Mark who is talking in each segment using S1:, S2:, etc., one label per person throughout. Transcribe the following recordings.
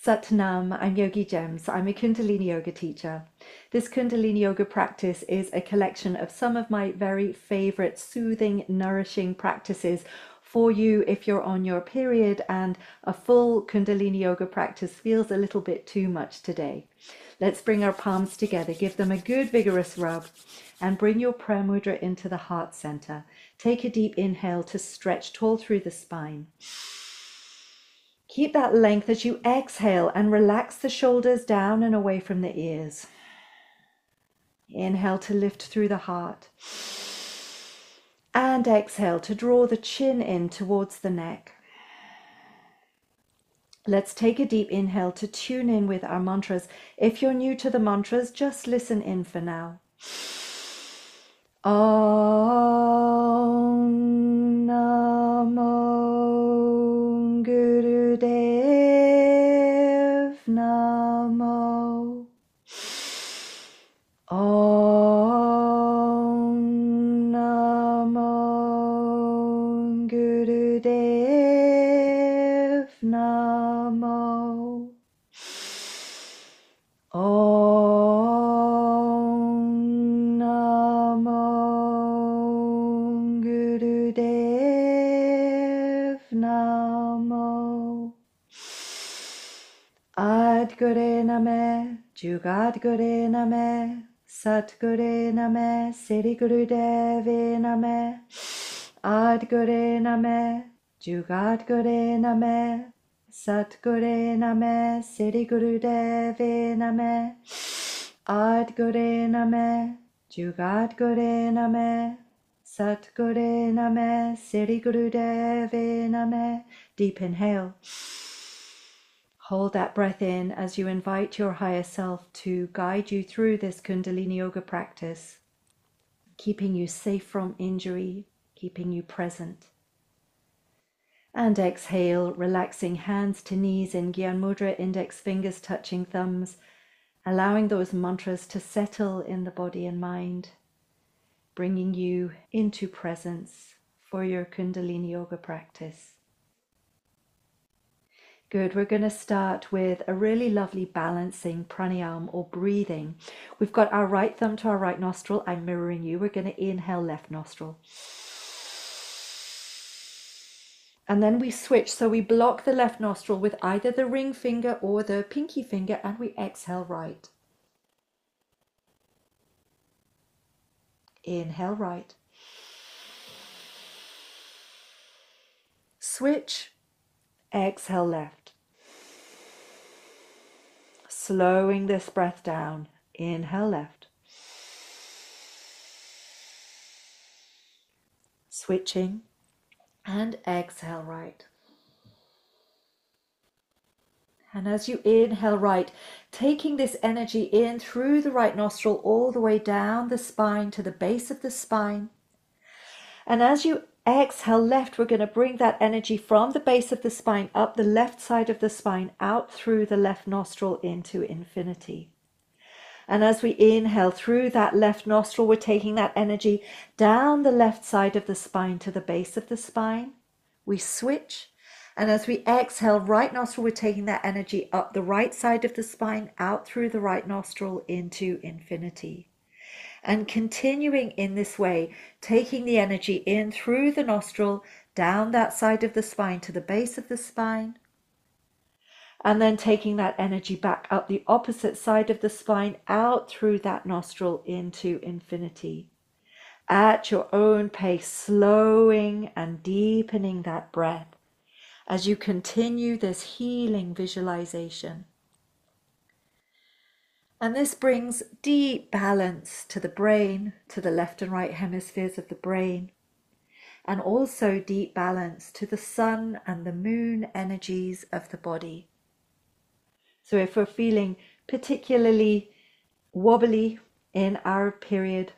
S1: Satnam, I'm Yogigems. I'm a Kundalini yoga teacher. This Kundalini yoga practice is a collection of some of my very favorite soothing, nourishing practices for you if you're on your period and a full Kundalini yoga practice feels a little bit too much today. Let's bring our palms together, give them a good vigorous rub, and bring your prayer mudra into the heart center. Take a deep inhale to stretch tall through the spine. Keep that length as you exhale and relax the shoulders down and away from the ears. Inhale to lift through the heart. And exhale to draw the chin in towards the neck. Let's take a deep inhale to tune in with our mantras. If you're new to the mantras, just listen in for now. Om Namo Gurudev Namo. Om Namo Gurudev Namo. Om Namo Gurudev Namo. Adgure Name, Jugadgure Name, Satgure Name, Sri Gurudev Name. Adgure Name, Jugadgure Name, Satgure Name, Sri Gurudev Name. Adgure Name, Jugadgure Name, Satgure Name, Sri Gurudev Name. Deep inhale. Hold that breath in as you invite your higher self to guide you through this Kundalini yoga practice, keeping you safe from injury, keeping you present. And exhale, relaxing hands to knees in Gyan Mudra, index fingers touching thumbs, allowing those mantras to settle in the body and mind, bringing you into presence for your Kundalini yoga practice. Good, we're going to start with a really lovely balancing pranayama or breathing. We've got our right thumb to our right nostril. I'm mirroring you. We're going to inhale left nostril. And then we switch, so we block the left nostril with either the ring finger or the pinky finger, and we exhale right. Inhale right. Switch, exhale left. Slowing this breath down, inhale left. Switching, and exhale right. And as you inhale right, taking this energy in through the right nostril all the way down the spine to the base of the spine. And as you exhale left, we're going to bring that energy from the base of the spine up the left side of the spine, out through the left nostril into infinity. And as we inhale through that left nostril, we're taking that energy down the left side of the spine to the base of the spine. We switch. And as we exhale, right nostril, we're taking that energy up the right side of the spine, out through the right nostril into infinity. And continuing in this way, taking the energy in through the nostril, down that side of the spine to the base of the spine. And then taking that energy back up the opposite side of the spine, out through that nostril into infinity. At your own pace, slowing and deepening that breath as you continue this healing visualization. And this brings deep balance to the brain, to the left and right hemispheres of the brain, and also deep balance to the sun and the moon energies of the body. So if we're feeling particularly wobbly in our period,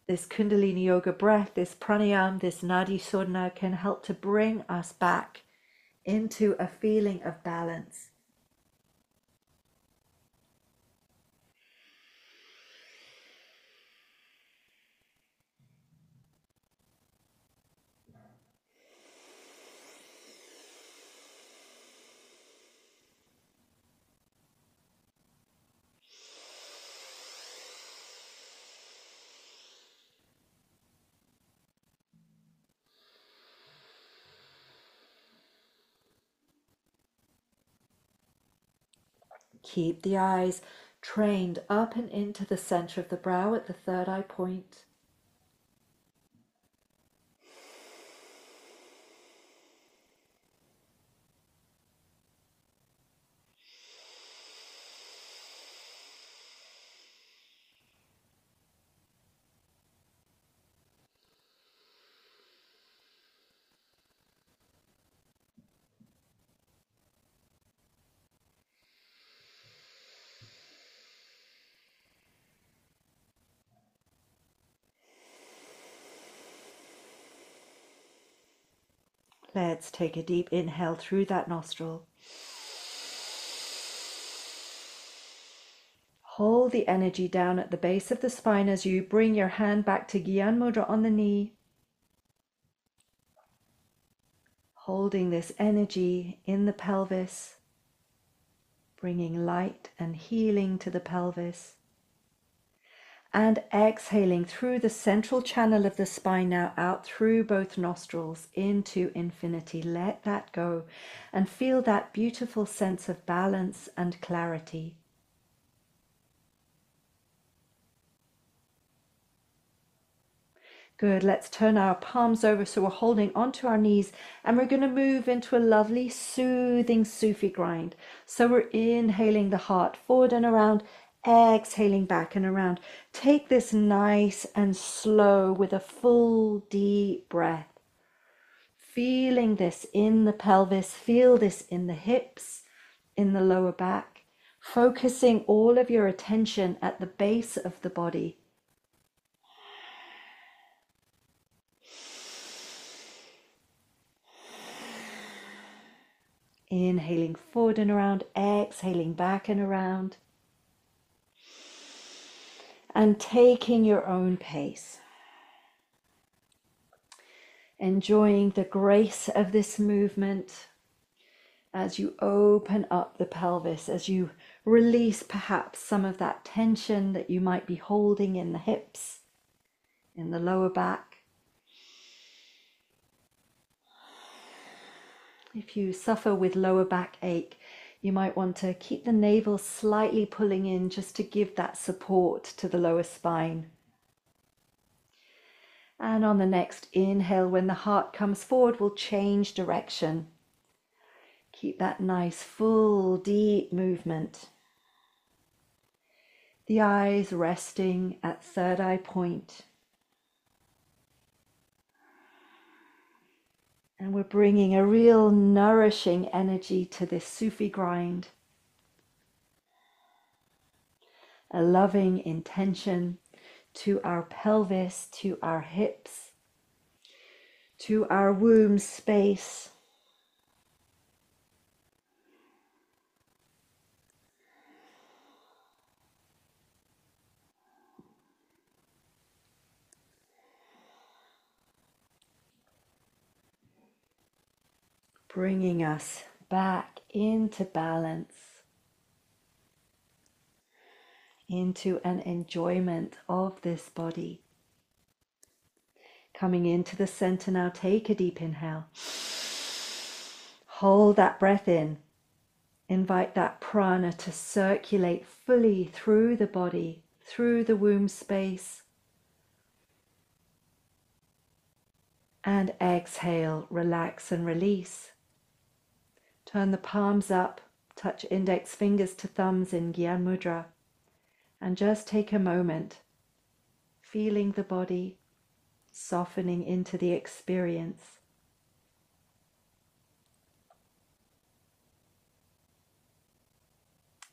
S1: this Kundalini yoga breath, this pranayama, this nadi shodhana can help to bring us back into a feeling of balance. Keep the eyes trained up and into the center of the brow at the third eye point. Let's take a deep inhale through that nostril. Hold the energy down at the base of the spine as you bring your hand back to Gyan Mudra on the knee. Holding this energy in the pelvis, bringing light and healing to the pelvis. And exhaling through the central channel of the spine now out through both nostrils into infinity. Let that go and feel that beautiful sense of balance and clarity. Good, let's turn our palms over so we're holding onto our knees, and we're going to move into a lovely soothing Sufi grind. So we're inhaling the heart forward and around, exhaling back and around. Take this nice and slow with a full deep breath. Feeling this in the pelvis, feel this in the hips, in the lower back, focusing all of your attention at the base of the body. Inhaling forward and around, exhaling back and around. And taking your own pace. Enjoying the grace of this movement as you open up the pelvis, as you release perhaps some of that tension that you might be holding in the hips, in the lower back. If you suffer with lower back ache, you might want to keep the navel slightly pulling in just to give that support to the lower spine. And on the next inhale, when the heart comes forward, we'll change direction. Keep that nice, full, deep movement. The eyes resting at third eye point. And we're bringing a real nourishing energy to this Sufi grind. A loving intention to our pelvis, to our hips, to our womb space. Bringing us back into balance, into an enjoyment of this body. Coming into the center now, take a deep inhale. Hold that breath in. Invite that prana to circulate fully through the body, through the womb space. And exhale, relax and release. Turn the palms up, touch index fingers to thumbs in Gyan Mudra, and just take a moment, feeling the body, softening into the experience.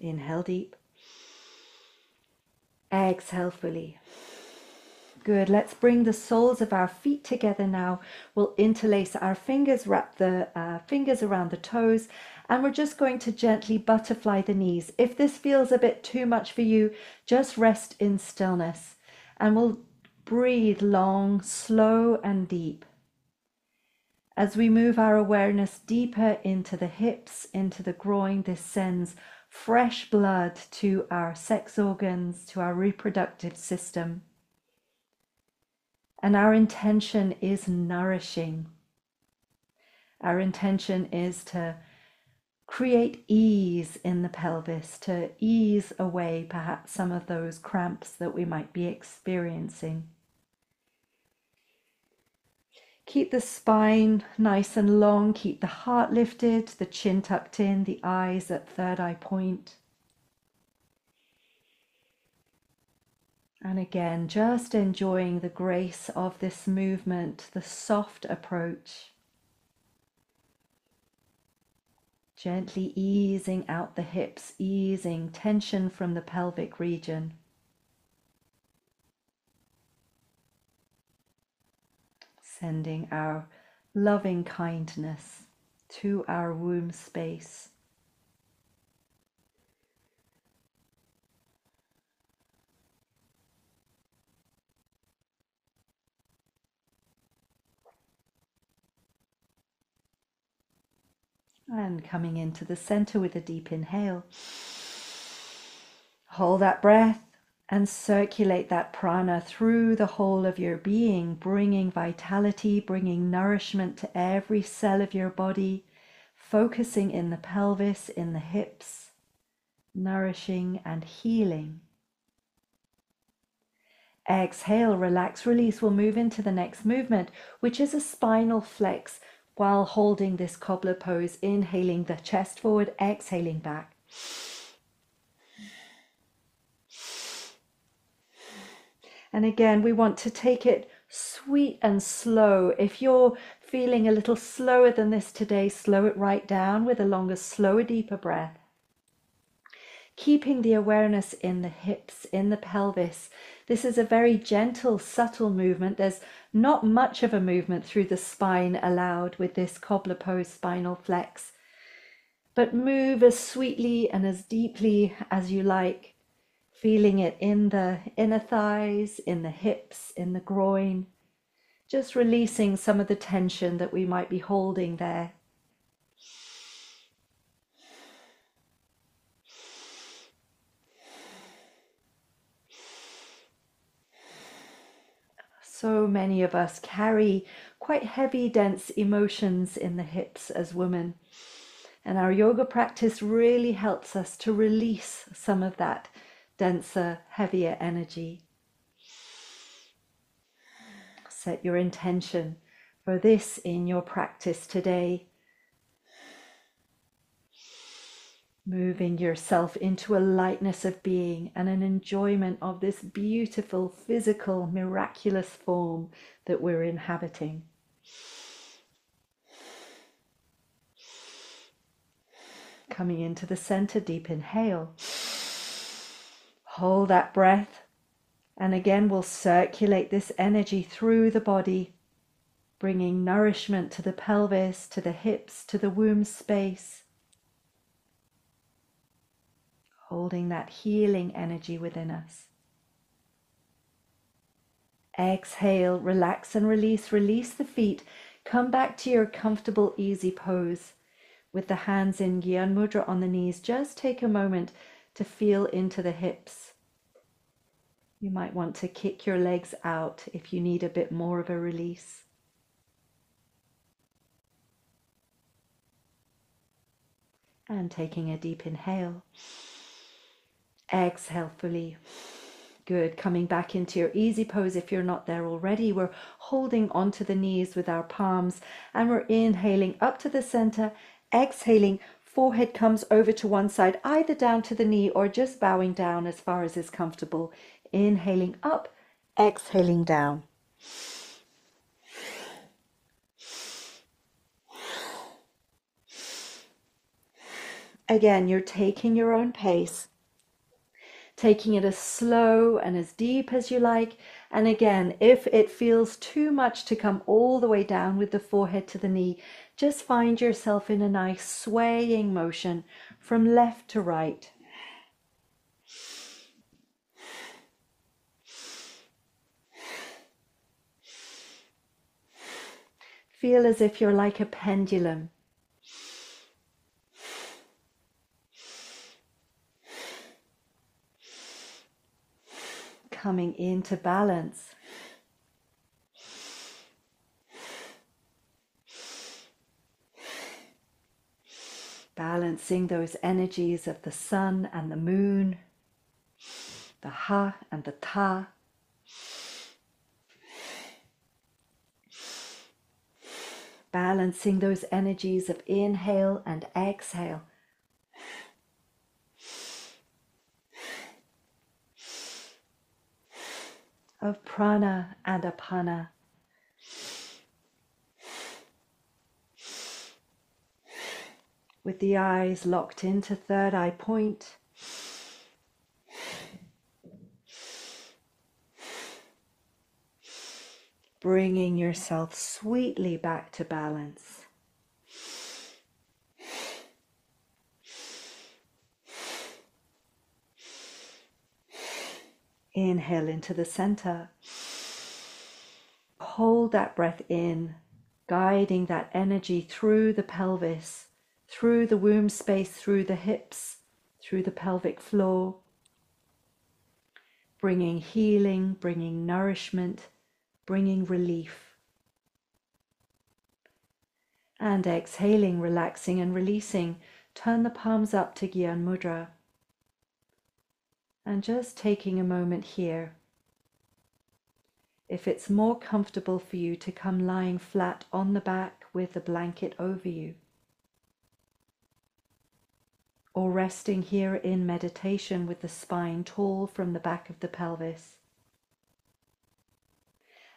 S1: Inhale deep. Exhale fully. Good. Let's bring the soles of our feet together now. We'll interlace our fingers, wrap the fingers around the toes, and we're just going to gently butterfly the knees. If this feels a bit too much for you, just rest in stillness, and we'll breathe long, slow, and deep. As we move our awareness deeper into the hips, into the groin, this sends fresh blood to our sex organs, to our reproductive system. And our intention is nourishing. Our intention is to create ease in the pelvis, to ease away perhaps some of those cramps that we might be experiencing. Keep the spine nice and long, keep the heart lifted, the chin tucked in, the eyes at third eye point. And again, just enjoying the grace of this movement, the soft approach. Gently easing out the hips, easing tension from the pelvic region. Sending our loving kindness to our womb space. And coming into the center with a deep inhale. Hold that breath and circulate that prana through the whole of your being, bringing vitality, bringing nourishment to every cell of your body, focusing in the pelvis, in the hips, nourishing and healing. Exhale, relax, release. We'll move into the next movement, which is a spinal flex while holding this cobbler pose, inhaling the chest forward, exhaling back. And again, we want to take it sweet and slow. If you're feeling a little slower than this today, slow it right down with a longer, slower, deeper breath. Keeping the awareness in the hips, in the pelvis. This is a very gentle, subtle movement. There's not much of a movement through the spine allowed with this cobbler pose spinal flex. But move as sweetly and as deeply as you like. Feeling it in the inner thighs, in the hips, in the groin. Just releasing some of the tension that we might be holding there. So many of us carry quite heavy, dense emotions in the hips as women. And our yoga practice really helps us to release some of that denser, heavier energy. Set your intention for this in your practice today. Moving yourself into a lightness of being and an enjoyment of this beautiful, physical, miraculous form that we're inhabiting. Coming into the center, deep inhale. Hold that breath. And again, we'll circulate this energy through the body, bringing nourishment to the pelvis, to the hips, to the womb space. Holding that healing energy within us. Exhale, relax and release. Release the feet. Come back to your comfortable, easy pose. With the hands in Gyan Mudra on the knees, just take a moment to feel into the hips. You might want to kick your legs out if you need a bit more of a release. And taking a deep inhale. Exhale fully. Good. Coming back into your easy pose if you're not there already. We're holding onto the knees with our palms and we're inhaling up to the center. Exhaling, forehead comes over to one side, either down to the knee or just bowing down as far as is comfortable. Inhaling up, exhaling down. Again, you're taking your own pace, taking it as slow and as deep as you like. And again, if it feels too much to come all the way down with the forehead to the knee, just find yourself in a nice swaying motion from left to right. Feel as if you're like a pendulum. Coming into balance. balancing those energies of the sun and the moon, the ha and the ta. Balancing those energies of inhale and exhale. Of prana and apana. With the eyes locked into third eye point. Bringing yourself sweetly back to balance. Inhale into the center. Hold that breath in, guiding that energy through the pelvis, through the womb space, through the hips, through the pelvic floor, bringing healing, bringing nourishment, bringing relief. And exhaling, relaxing and releasing, turn the palms up to Gyan Mudra. And just taking a moment here. If it's more comfortable for you to come lying flat on the back with the blanket over you, or resting here in meditation with the spine tall from the back of the pelvis.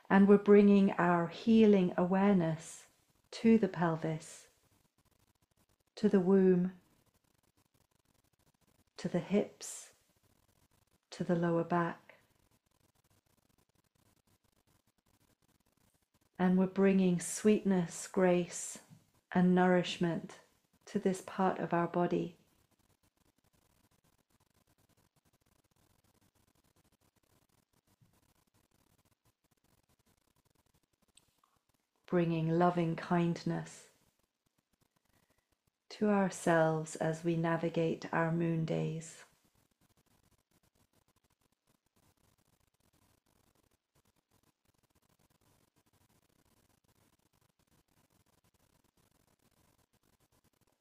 S1: And we're bringing our healing awareness to the pelvis, to the womb, to the hips, to the lower back. And we're bringing sweetness, grace, and nourishment to this part of our body. Bringing loving kindness to ourselves as we navigate our moon days.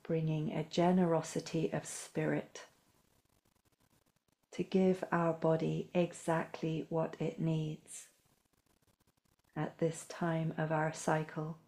S1: Bringing a generosity of spirit to give our body exactly what it needs at this time of our cycle.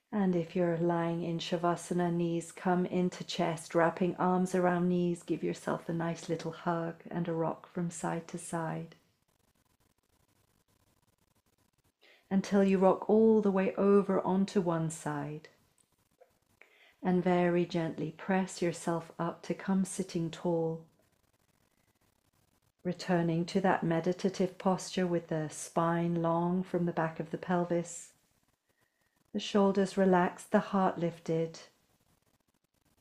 S1: And if you're lying in Shavasana, knees come into chest, wrapping arms around knees, give yourself a nice little hug and a rock from side to side. Until you rock all the way over onto one side. And very gently press yourself up to come sitting tall. Returning to that meditative posture with the spine long from the back of the pelvis. The shoulders relaxed, the heart lifted,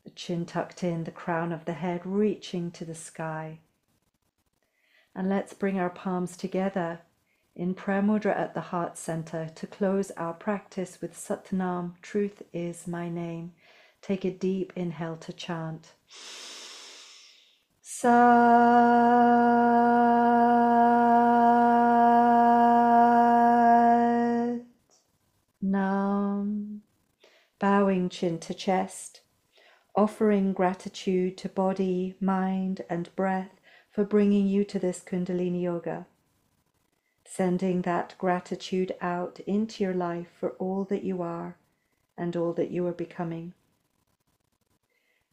S1: the chin tucked in, the crown of the head reaching to the sky. And let's bring our palms together in prayer mudra at the heart center to close our practice with Satnam, truth is my name. Take a deep inhale to chant. Nam, bowing chin to chest, offering gratitude to body, mind, and breath for bringing you to this Kundalini Yoga. Sending that gratitude out into your life for all that you are and all that you are becoming.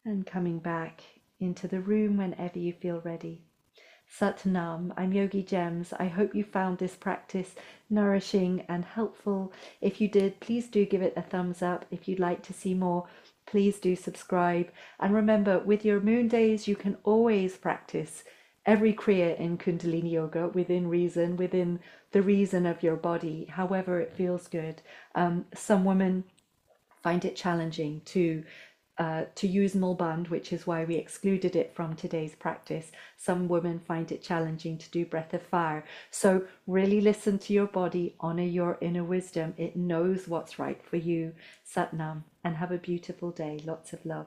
S1: And coming back into the room whenever you feel ready. Satnam, I'm Yogigems. I hope you found this practice nourishing and helpful. If you did, please do give it a thumbs up. If you'd like to see more, please do subscribe. And remember, with your moon days, you can always practice every kriya in Kundalini Yoga within reason, within the reason of your body, however it feels good. Some women find it challenging to to use mulband, which is why we excluded it from today's practice. Some women find it challenging to do breath of fire. So really listen to your body, honor your inner wisdom. It knows what's right for you. Sat Nam, and have a beautiful day. Lots of love.